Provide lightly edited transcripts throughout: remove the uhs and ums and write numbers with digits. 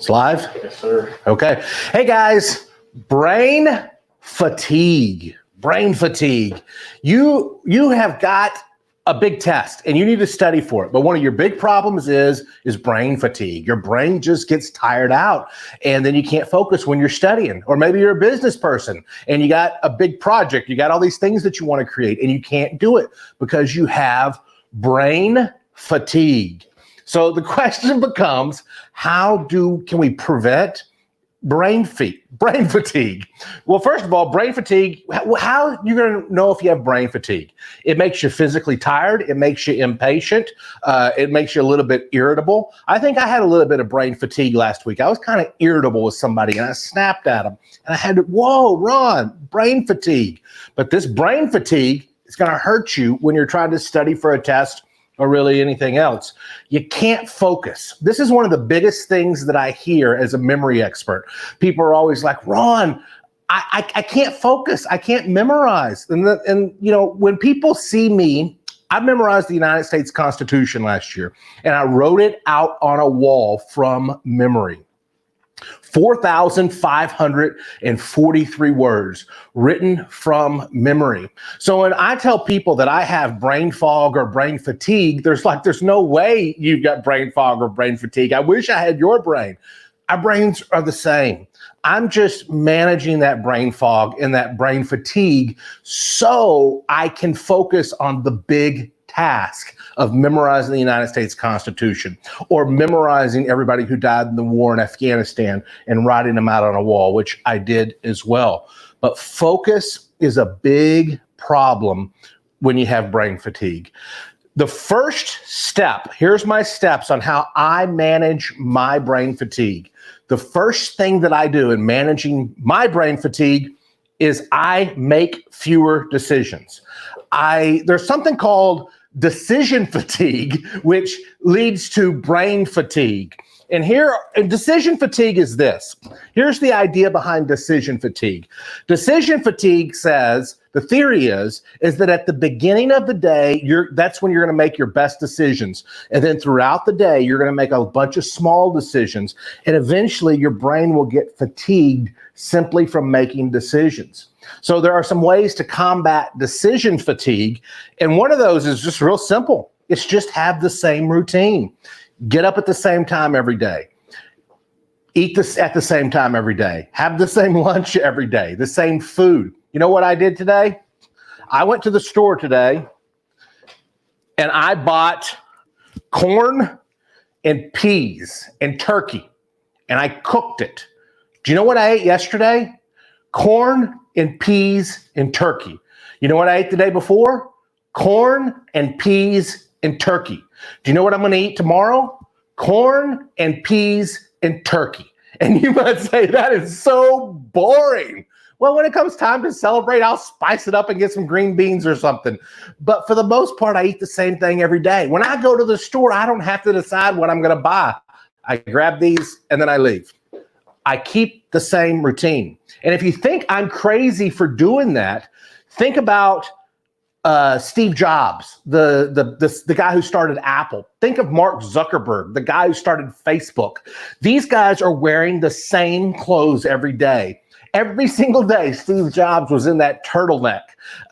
It's live? Yes, sir. Okay. Hey, guys, brain fatigue. Brain fatigue. You have got a big test and you need to study for it. But one of your big problems is brain fatigue. Your brain just gets tired out and then you can't focus when you're studying. Or maybe you're a business person and you got a big project. You got all these things that you want to create and you can't do it because you have brain fatigue. So the question becomes, can we prevent brain fatigue? Well, first of all, brain fatigue, how are you going to know if you have brain fatigue? It makes you physically tired. It makes you impatient. It makes you a little bit irritable. I think I had a little bit of brain fatigue last week. I was kind of irritable with somebody and I snapped at them and I had to, whoa, Ron, brain fatigue. But this brain fatigue is going to hurt you when you're trying to study for a test or really anything else. You can't focus. This is one of the biggest things that I hear as a memory expert. People are always like, Ron, I can't focus. I can't memorize. And you know, when people see me, I memorized the United States Constitution last year, and I wrote it out on a wall from memory. 4,543 words written from memory. So when I tell people that I have brain fog or brain fatigue, there's no way you've got brain fog or brain fatigue. I wish I had your brain. Our brains are the same. I'm just managing that brain fog and that brain fatigue so I can focus on the big task of memorizing the United States Constitution or memorizing everybody who died in the war in Afghanistan and writing them out on a wall, which I did as well. But focus is a big problem when you have brain fatigue. The first step, here's my steps on how I manage my brain fatigue. The first thing that I do in managing my brain fatigue is I make fewer decisions. There's something called decision fatigue, which leads to brain fatigue. And decision fatigue is this. Here's the idea behind decision fatigue. Decision fatigue says, the theory is that at the beginning of the day, that's when you're going to make your best decisions. And then throughout the day, you're going to make a bunch of small decisions. And eventually your brain will get fatigued simply from making decisions. So there are some ways to combat decision fatigue. And one of those is just real simple. It's just have the same routine. Get up at the same time every day. Eat this at the same time every day. Have the same lunch every day, the same food. You know what I did today? I went to the store today and I bought corn and peas and turkey and I cooked it. Do you know what I ate yesterday? Corn and peas and turkey. You know what I ate the day before? Corn and peas and turkey. Do you know what I'm going to eat tomorrow? Corn and peas and turkey. And you might say, that is so boring. Well, when it comes time to celebrate, I'll spice it up and get some green beans or something. But for the most part, I eat the same thing every day. When I go to the store, I don't have to decide what I'm going to buy. I grab these and then I leave. I keep the same routine. And if you think I'm crazy for doing that, think about Steve Jobs, the guy who started Apple. Think of Mark Zuckerberg, the guy who started Facebook. These guys are wearing the same clothes every day. Every single day, Steve Jobs was in that turtleneck.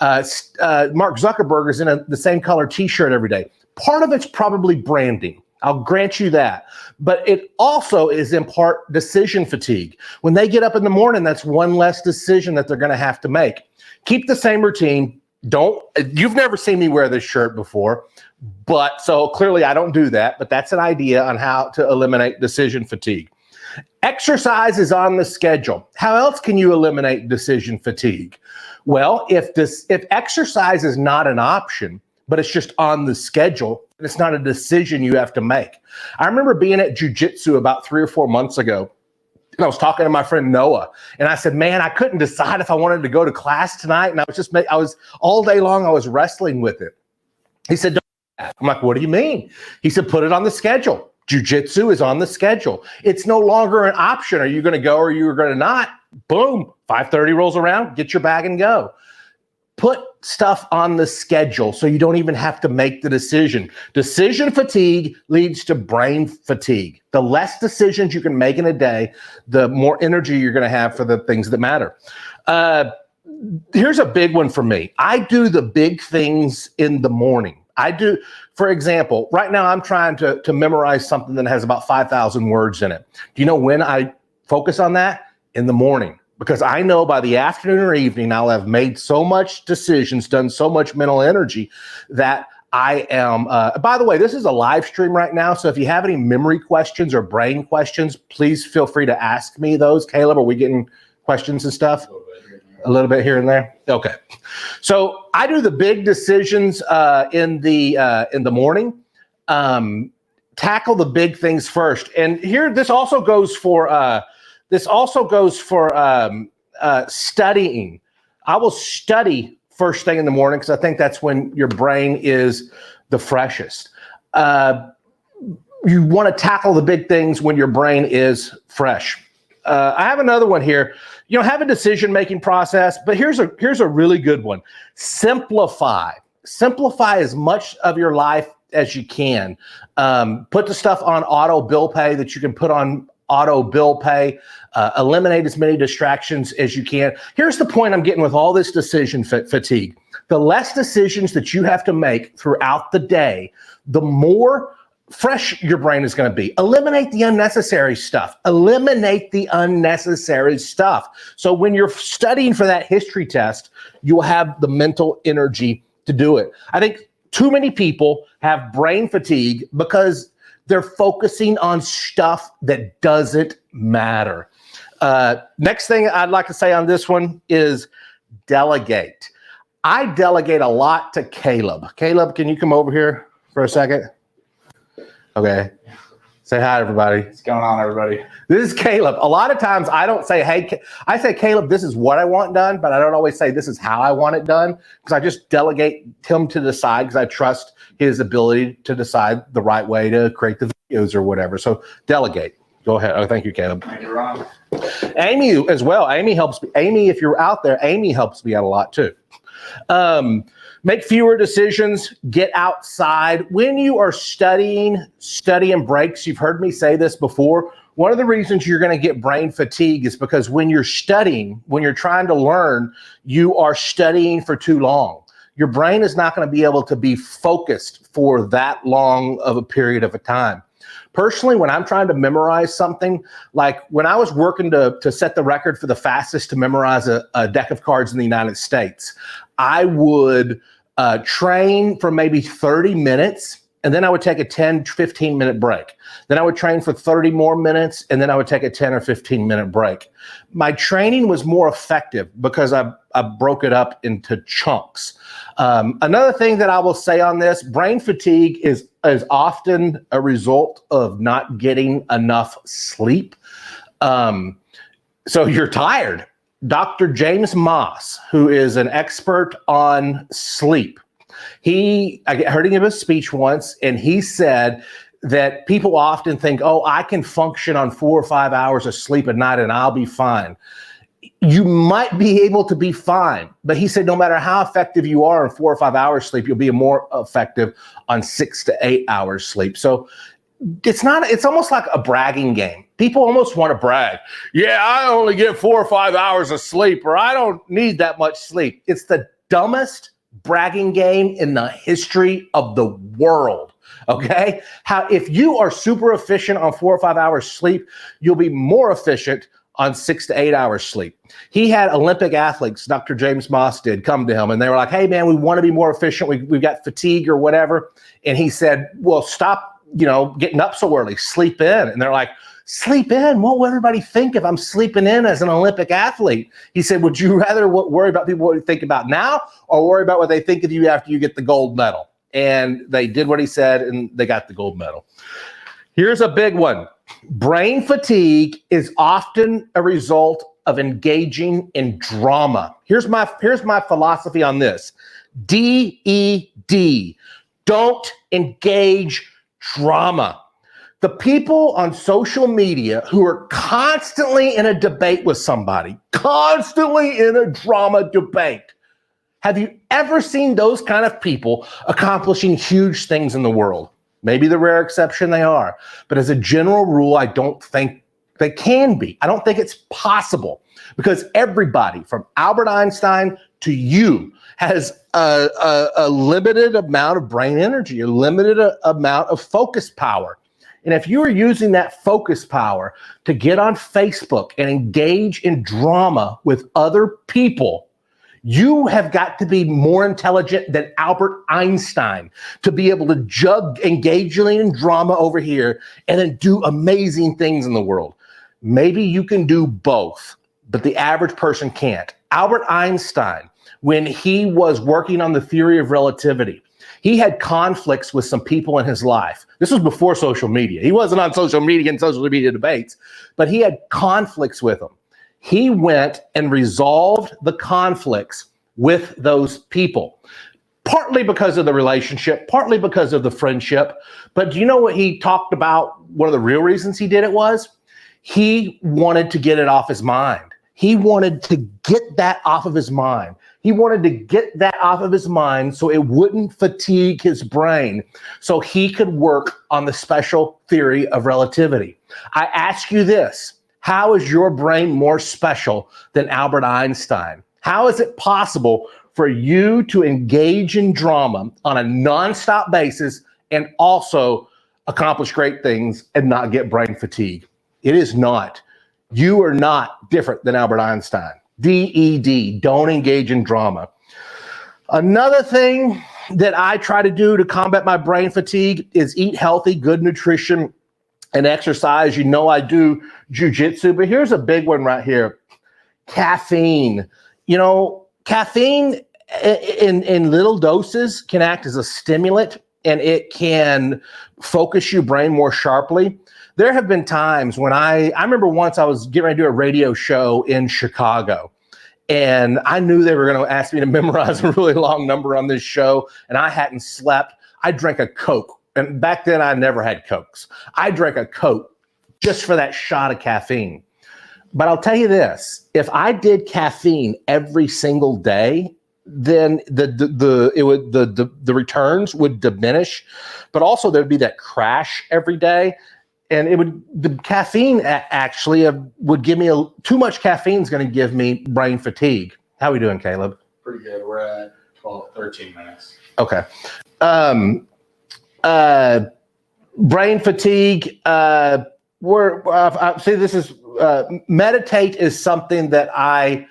Mark Zuckerberg is in the same color t-shirt every day. Part of it's probably branding. I'll grant you that. But it also is in part decision fatigue. When they get up in the morning, that's one less decision that they're going to have to make. Keep the same routine. You've never seen me wear this shirt before, but so clearly I don't do that, but that's an idea on how to eliminate decision fatigue. Exercise is on the schedule. How else can you eliminate decision fatigue? Well, if exercise is not an option, but it's just on the schedule, and it's not a decision you have to make. I remember being at jiu-jitsu about 3 or 4 months ago, and I was talking to my friend Noah, and I said, man, I couldn't decide if I wanted to go to class tonight, and I was all day long, I was wrestling with it. He said, don't do that. I'm like, what do you mean? He said, put it on the schedule. Jiu-jitsu is on the schedule. It's no longer an option. Are you going to go or you're going to not? Boom, 5:30 rolls around, get your bag and go. put stuff on the schedule so you don't even have to make the decision. Decision fatigue leads to brain fatigue. The less decisions you can make in a day, the more energy you're going to have for the things that matter. Here's a big one for me. I do the big things in the morning. For example, right now I'm trying to memorize something that has about 5,000 words in it. Do you know when I focus on that? In the morning. Because I know by the afternoon or evening, I'll have made so much decisions, done so much mental energy that I am, by the way, this is a live stream right now. So if you have any memory questions or brain questions, please feel free to ask me those. Caleb, are we getting questions and stuff? A little bit here and there. Okay. So I do the big decisions in the morning. Tackle the big things first. And here, this also goes for studying. I will study first thing in the morning because I think that's when your brain is the freshest. You want to tackle the big things when your brain is fresh. I have another one here. Have a decision-making process, but here's a really good one. Simplify. Simplify as much of your life as you can. Put the stuff on auto bill pay that you can put on auto bill pay. Eliminate as many distractions as you can. Here's the point I'm getting with all this decision fatigue. The less decisions that you have to make throughout the day, the more fresh your brain is going to be. Eliminate the unnecessary stuff. Eliminate the unnecessary stuff. So when you're studying for that history test, you'll have the mental energy to do it. I think too many people have brain fatigue because they're focusing on stuff that doesn't matter. Next thing I'd like to say on this one is delegate. I delegate a lot to Caleb. Caleb, can you come over here for a second? Okay. Say hi, everybody. What's going on, everybody? This is Caleb. A lot of times I don't say, hey, I say, Caleb, this is what I want done, but I don't always say this is how I want it done because I just delegate him to decide because I trust his ability to decide the right way to create the videos or whatever. So delegate. Go ahead. Oh, thank you, Caleb. Thank you, Ron. Amy as well. Amy helps me. Amy, if you're out there, Amy helps me out a lot too. Make fewer decisions, get outside. When you are studying breaks, you've heard me say this before. One of the reasons you're going to get brain fatigue is because when you're studying, when you're trying to learn, you are studying for too long. Your brain is not going to be able to be focused for that long of a period of a time. Personally, when I'm trying to memorize something, like when I was working to set the record for the fastest to memorize a deck of cards in the United States, I would train for maybe 30 minutes, and then I would take a 10, 15-minute break. Then I would train for 30 more minutes, and then I would take a 10 or 15-minute break. My training was more effective because I broke it up into chunks. Another thing that I will say on this, brain fatigue is often a result of not getting enough sleep. So you're tired. Dr. James Moss, who is an expert on sleep, I heard him give a speech once, and he said that people often think, oh, I can function on 4 or 5 hours of sleep a night and I'll be fine. You might be able to be fine, but he said no matter how effective you are on 4 or 5 hours sleep, you'll be more effective on 6 to 8 hours sleep. So it's almost like a bragging game. People almost want to brag. Yeah, I only get 4 or 5 hours of sleep, or I don't need that much sleep. It's the dumbest bragging game in the history of the world. Okay? If you are super efficient on 4 or 5 hours sleep, you'll be more efficient on 6 to 8 hours sleep. He had Olympic athletes, Dr. James Moss did, come to him and they were like, hey man, we want to be more efficient. We've got fatigue or whatever. And he said, well, stop, getting up so early, sleep in. And they're like, sleep in? What will everybody think if I'm sleeping in as an Olympic athlete? He said, would you rather worry about people what you think about now or worry about what they think of you after you get the gold medal? And they did what he said and they got the gold medal. Here's a big one. Brain fatigue is often a result of engaging in drama. Here's my philosophy on this. DED. Don't engage drama. The people on social media who are constantly in a debate with somebody, constantly in a drama debate, Have you ever seen those kind of people accomplishing huge things in the world? Maybe the rare exception they are, but as a general rule, I don't think they can be. I don't think it's possible, because everybody from Albert Einstein to you has a limited amount of brain energy, a limited amount of focus power. And if you are using that focus power to get on Facebook and engage in drama with other people, you have got to be more intelligent than Albert Einstein to be able to jug engaging in drama over here and then do amazing things in the world. Maybe you can do both, but the average person can't. Albert Einstein, when he was working on the theory of relativity, he had conflicts with some people in his life. This was before social media. He wasn't on social media and social media debates, but he had conflicts with them. He went and resolved the conflicts with those people, partly because of the relationship, partly because of the friendship. But do you know what he talked about? One of the real reasons he did it was he wanted to get it off his mind. He wanted to get that off of his mind. He wanted to get that off of his mind so it wouldn't fatigue his brain, so he could work on the special theory of relativity. I ask you this. How is your brain more special than Albert Einstein? How is it possible for you to engage in drama on a nonstop basis and also accomplish great things and not get brain fatigue? It is not. You are not different than Albert Einstein. DED, don't engage in drama. Another thing that I try to do to combat my brain fatigue is eat healthy, good nutrition, and exercise. You know I do jujitsu, but here's a big one right here. Caffeine. You know, caffeine in little doses can act as a stimulant, and it can focus your brain more sharply. There have been times when I remember once I was getting ready to do a radio show in Chicago, and I knew they were going to ask me to memorize a really long number on this show, and I hadn't slept. I drank a Coke. And back then, I never had Cokes. I drank a Coke just for that shot of caffeine. But I'll tell you this, if I did caffeine every single day, then the returns would diminish, but also there'd be that crash every day. And the caffeine actually would give me too much caffeine is going to give me brain fatigue. How are we doing, Caleb? Pretty good. We're at 13 minutes. Okay. Brain fatigue. Meditate is something that I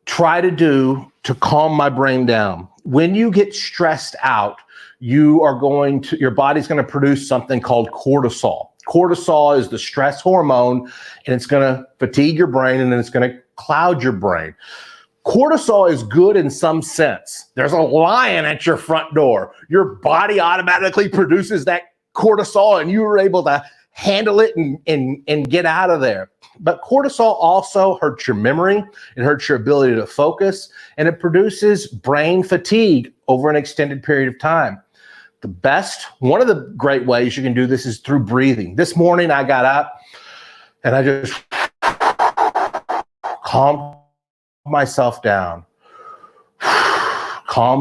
try to do to calm my brain down. When you get stressed out, your body's going to produce something called cortisol. Cortisol is the stress hormone, and it's going to fatigue your brain, and then it's going to cloud your brain. Cortisol is good in some sense. There's a lion at your front door. Your body automatically produces that cortisol, and you were able to handle it and get out of there. But cortisol also hurts your memory. It hurts your ability to focus, and it produces brain fatigue over an extended period of time. One of the great ways you can do this is through breathing. This morning I got up and I just calmed myself down. I'm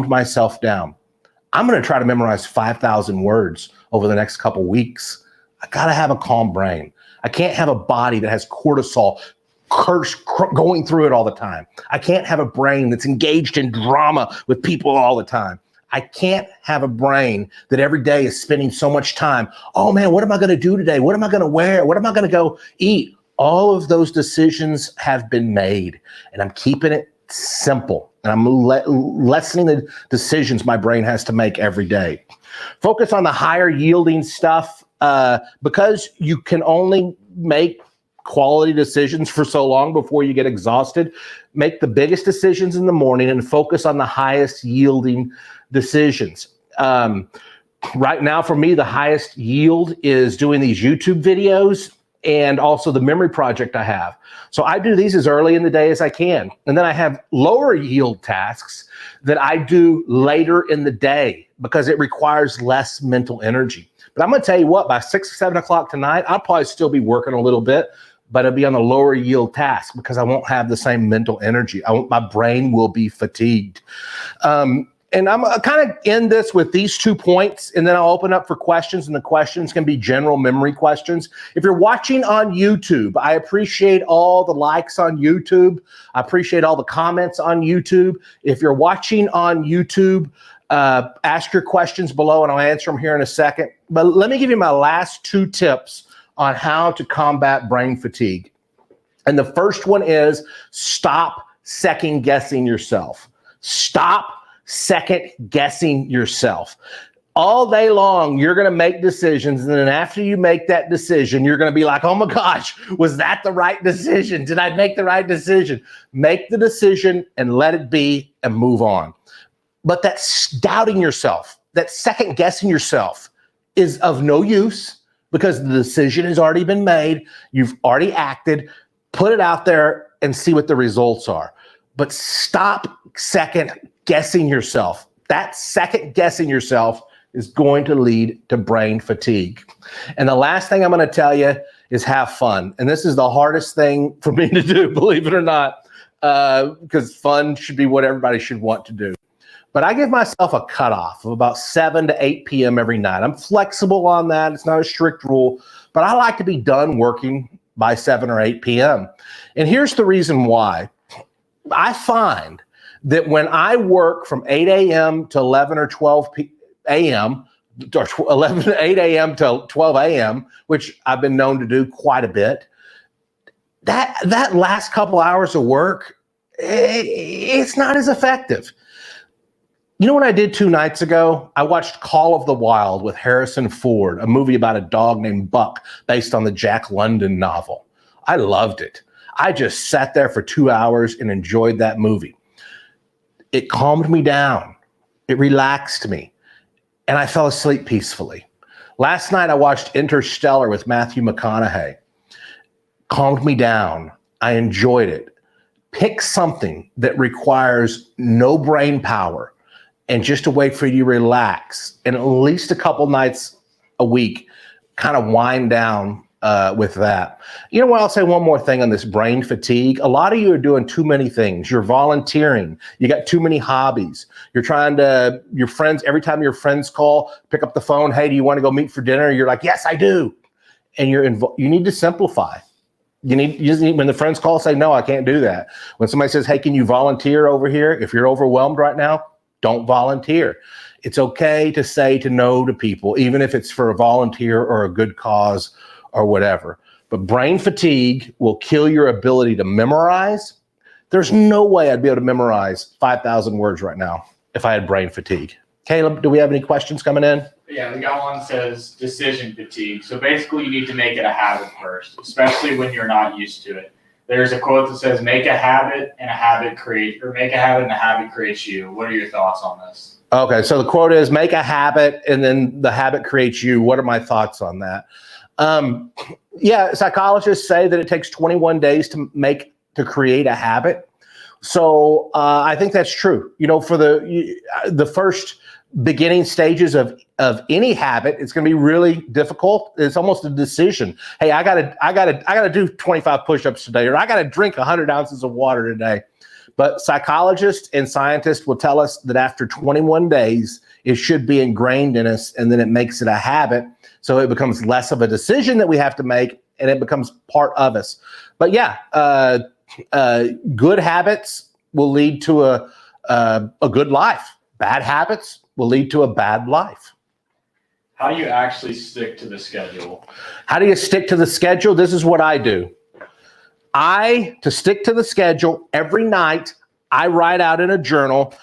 going to try to memorize 5,000 words over the next couple weeks. I got to have a calm brain. I can't have a body that has cortisol going through it all the time. I can't have a brain that's engaged in drama with people all the time. I can't have a brain that every day is spending so much time. Oh man, what am I going to do today? What am I going to wear? What am I going to go eat? All of those decisions have been made, and I'm keeping it simple. And I'm lessening the decisions my brain has to make every day. Focus on the higher yielding stuff, because you can only make quality decisions for so long before you get exhausted. Make the biggest decisions in the morning and focus on the highest yielding decisions. Right now, for me, the highest yield is doing these YouTube videos and also the memory project I have. So I do these as early in the day as I can. And then I have lower yield tasks that I do later in the day because it requires less mental energy. But I'm going to tell you what, by 6 or 7 o'clock tonight, I'll probably still be working a little bit. but it'll be on a lower yield task because I won't have the same mental energy. My brain will be fatigued. And I'm kind of end this with these 2 points, and then I'll open up for questions, and the questions can be general memory questions. If you're watching on YouTube, I appreciate all the likes on YouTube. I appreciate all the comments on YouTube. If you're watching on YouTube, ask your questions below, and I'll answer them here in a second. But let me give you my last 2 tips on how to combat brain fatigue. And the first one is stop second guessing yourself. Stop second guessing yourself. All day long, you're going to make decisions. And then after you make that decision, you're going to be like, oh my gosh, was that the right decision? Did I make the right decision? Make the decision and let it be and move on. But that's doubting yourself, that second guessing yourself is of no use because the decision has already been made. You've already acted. Put it out there and see what the results are. But stop second guessing yourself. That second guessing yourself is going to lead to brain fatigue. And the last thing I'm going to tell you is have fun. And this is the hardest thing for me to do, believe it or not, because fun should be what everybody should want to do. But I give myself a cutoff of about 7 to 8 p.m. every night. I'm flexible on that. It's not a strict rule, but I like to be done working by 7 or 8 p.m. And here's the reason why. I find that when I work from 8 a.m. to 11 or 12 a.m., or 8 a.m. to 12 a.m., which I've been known to do quite a bit, that last couple hours of work, it's not as effective. You know what I did 2 nights ago? I watched Call of the Wild with Harrison Ford, a movie about a dog named Buck based on the Jack London novel. I loved it. I just sat there for 2 hours and enjoyed that movie. It calmed me down. It relaxed me. And I fell asleep peacefully. Last night I watched Interstellar with Matthew McConaughey. Calmed me down. I enjoyed it. Pick something that requires no brain power and just a way for you to relax. And at least a couple nights a week, kind of wind down with that. You know what? I'll say one more thing on this brain fatigue. A lot of you are doing too many things. You're volunteering. You got too many hobbies. You're trying to, your friends, every time your friends call, pick up the phone. Hey, do you want to go meet for dinner? You're like, yes, I do. And you need to simplify. You just need, when the friends call, say, no, I can't do that. When somebody says, hey, can you volunteer over here? If you're overwhelmed right now, don't volunteer. It's okay to say no to people, even if it's for a volunteer or a good cause or whatever. But brain fatigue will kill your ability to memorize. There's no way I'd be able to memorize 5,000 words right now if I had brain fatigue. Caleb, do we have any questions coming in? Yeah, we got one that says decision fatigue. So basically you need to make it a habit first, especially when you're not used to it. There's a quote that says, make a habit and a habit creates you. What are your thoughts on this? Okay, so the quote is, make a habit and then the habit creates you. What are my thoughts on that? Yeah, psychologists say that it takes 21 days to create a habit. So I think that's true. You know, for the first beginning stages of any habit, it's going to be really difficult. It's almost a decision. Hey, I gotta do 25 push-ups today, or I gotta drink 100 ounces of water today. But psychologists and scientists will tell us that after 21 days, it should be ingrained in us, and then it makes it a habit. So it becomes less of a decision that we have to make, and it becomes part of us. But yeah, good habits will lead to a good life. Bad habits will lead to a bad life. How do you actually stick to the schedule? How do you stick to the schedule? This is what I do. To stick to the schedule, every night I write out in a journal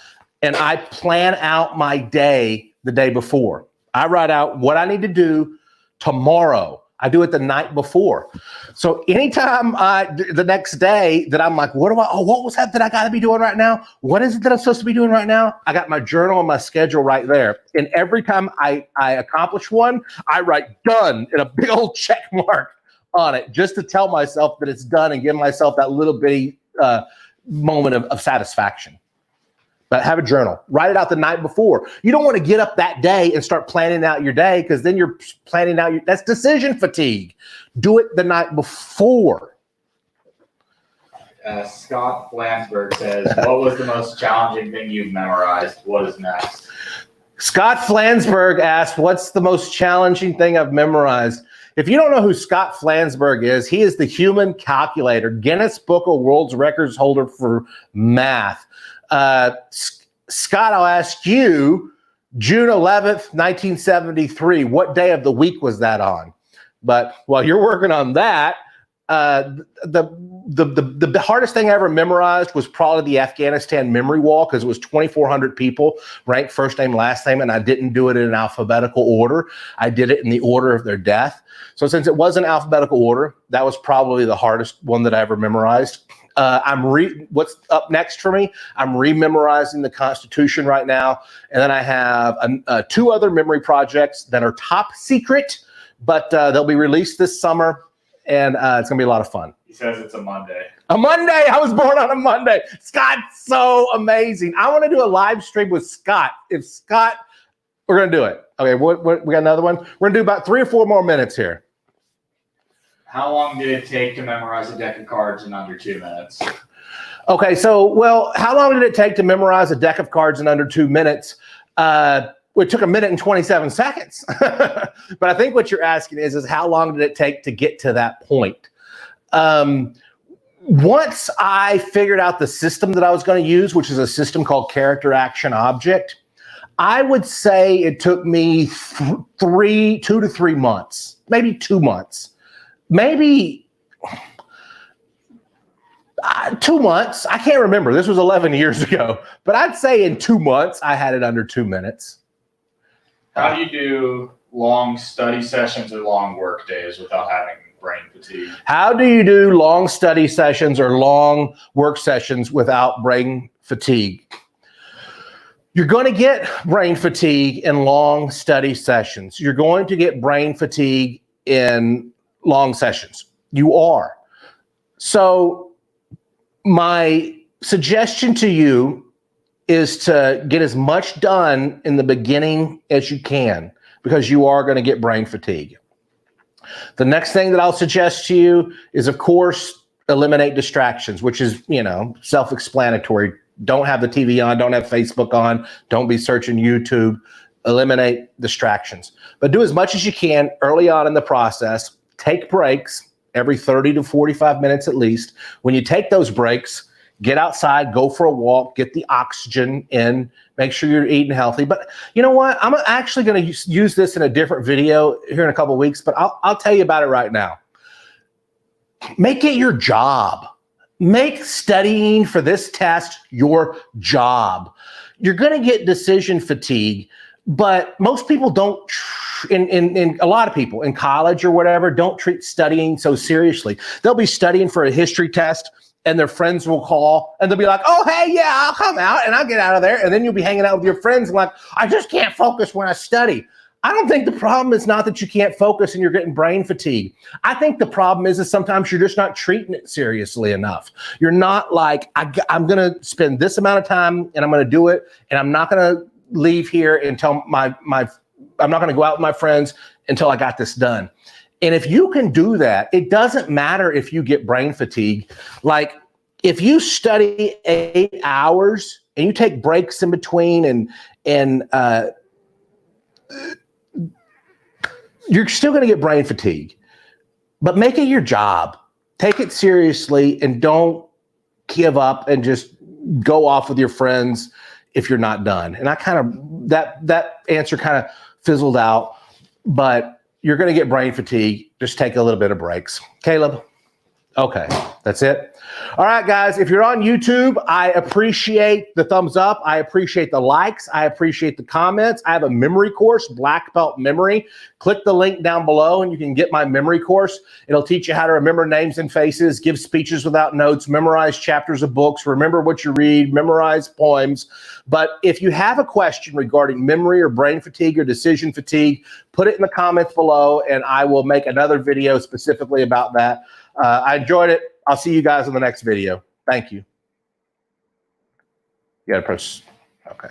and I plan out my day the day before. I write out what I need to do tomorrow. I do it the night before. So anytime the next day that I'm like, what was that I got to be doing right now? What is it that I'm supposed to be doing right now? I got my journal and my schedule right there. And every time I accomplish one, I write done and a big old check mark on it just to tell myself that it's done and give myself that little bitty moment of satisfaction. But have a journal. Write it out the night before. You don't want to get up that day and start planning out your day, because then you're planning out that's decision fatigue. Do it the night before. Scott Flansburgh says, what was the most challenging thing you've memorized? What is next? Scott Flansburgh asked, what's the most challenging thing I've memorized? If you don't know who Scott Flansburgh is, he is the human calculator, Guinness Book of World Records holder for math. Scott, I'll ask you, June 11th, 1973, what day of the week was that on? But while you're working on that, the hardest thing I ever memorized was probably the Afghanistan memory wall, because it was 2,400 people ranked first name, last name, and I didn't do it in alphabetical order. I did it in the order of their death. So since it wasn't alphabetical order, that was probably the hardest one that I ever memorized. What's up next for me? I'm rememorizing the Constitution right now, and then I have 2 other memory projects that are top secret, but they'll be released this summer, and it's gonna be a lot of fun. He says it's a Monday. A Monday. I was born on a Monday. Scott's so amazing. I want to do a live stream with Scott. If Scott, we're gonna do it. Okay, we got another one. We're gonna do about 3 or 4 more minutes here. How long did it take to memorize a deck of cards in under 2 minutes? Okay, so, well, how long did it take to memorize a deck of cards in under 2 minutes? It took 1 minute and 27 seconds. But I think what you're asking is how long did it take to get to that point? Once I figured out the system that I was going to use, which is a system called Character Action Object, I would say it took me 2 to 3 months, maybe 2 months. Maybe 2 months. I can't remember. This was 11 years ago. But I'd say in 2 months, I had it under 2 minutes. How do you do long study sessions or long work days without having brain fatigue? How do you do long study sessions or long work sessions without brain fatigue? You're going to get brain fatigue in long study sessions. You're going to get brain fatigue in long sessions. You are. So my suggestion to you is to get as much done in the beginning as you can, because you are going to get brain fatigue. The next thing that I'll suggest to you is, of course, eliminate distractions, which is, self-explanatory. Don't have the TV on, don't have Facebook on, don't be searching YouTube. Eliminate distractions. But do as much as you can early on in the process. Take breaks every 30 to 45 minutes at least. When you take those breaks, get outside, go for a walk, get the oxygen in, make sure you're eating healthy. But you know what? I'm actually going to use this in a different video here in a couple of weeks, but I'll tell you about it right now. Make it your job. Make studying for this test your job. You're going to get decision fatigue, but most people don't, in a lot of people in college or whatever, don't treat studying so seriously. They'll be studying for a history test, and their friends will call and they'll be like, oh, hey, yeah, I'll come out and I'll get out of there. And then you'll be hanging out with your friends and like, I just can't focus when I study. I don't think the problem is not that you can't focus and you're getting brain fatigue. I think the problem is sometimes you're just not treating it seriously enough. You're not like, I'm going to spend this amount of time and I'm going to do it. And I'm not going to leave here until I'm not going to go out with my friends until I got this done. And if you can do that, it doesn't matter if you get brain fatigue. Like if you study 8 hours and you take breaks in between and you're still going to get brain fatigue, but make it your job. Take it seriously and don't give up and just go off with your friends if you're not done. And I kind of, that answer kind of fizzled out, but you're going to get brain fatigue. Just take a little bit of breaks. Caleb? Okay, that's it. All right, guys, if you're on YouTube, I appreciate the thumbs up. I appreciate the likes. I appreciate the comments. I have a memory course, Black Belt Memory. Click the link down below and you can get my memory course. It'll teach you how to remember names and faces, give speeches without notes, memorize chapters of books, remember what you read, memorize poems. But if you have a question regarding memory or brain fatigue or decision fatigue, put it in the comments below and I will make another video specifically about that. I enjoyed it. I'll see you guys in the next video. Thank you. You gotta press, okay.